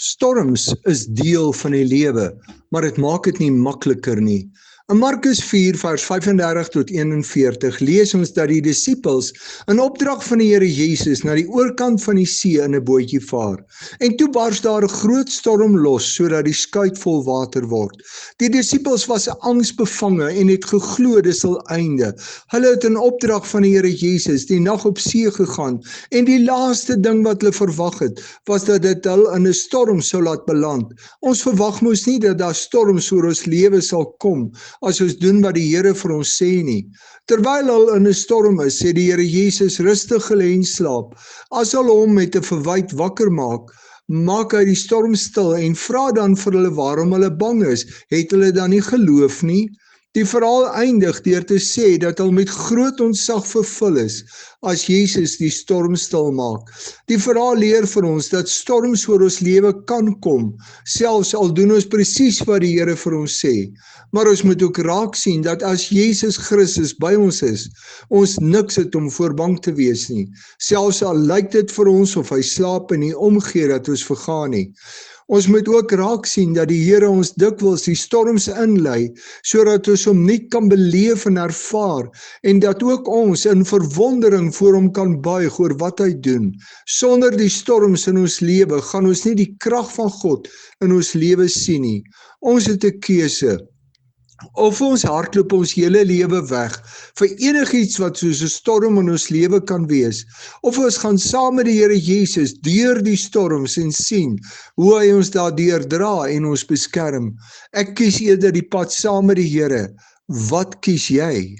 Storms is deel van die lewe, maar dit maak dit nie makliker nie. In Markus 4 vers 35 tot 41 lees ons dat die disippels in opdrag van die Here Jesus na die oorkant van die see in 'n bootjie vaar. En toe bars daar 'n groot storm los sodat die skuit vol water word. Die disippels was angsbevange en het geglo dit sal einde. Hulle het in opdrag van die Here Jesus die nag op see gegaan en die laaste ding wat hulle verwag het, was dat dit hulle in 'n storm sou laat beland. Ons verwag mos nie dat daar storms oor ons lewe sal kom as ons doen wat die Here vir ons sê nie. Terwyl hulle in 'n storm is, sê die Here Jesus rustig gelê en slaap. As hulle hom met 'n verwyd wakker maak hy die storm stil en vra dan vir hulle waarom hulle bang is. Het hulle dan nie geloof nie? Die verhaal eindig deur te sê dat hulle met groot ontzag vervul is as Jesus die storm stil maak. Die verhaal leer vir ons dat storms oor ons lewe kan kom, selfs al doen ons presies wat die Here vir ons sê. Maar ons moet ook raak sien dat as Jesus Christus by ons is, ons niks het om voor bang te wees nie. Selfs al lyk dit vir ons of hy slaap en nie omgee dat ons vergaan nie. Ons moet ook raak sien dat die Here ons dikwels die storms inlei, sodat ons hom nie kan beleef en ervaar, en dat ook ons in verwondering voor hom kan buig oor wat hy doen. Sonder die storms in ons lewe gaan ons nie die krag van God in ons lewe sien nie. Ons het 'n keuse. Of ons hardloop ons hele lewe weg vir enigiets wat soos 'n storm in ons lewe kan wees, of ons gaan saam met die Here Jesus deur die storms en sien hoe hy ons daardeur dra en ons beskerm. Ek kies eerder die pad saam met die Here. Wat kies jy?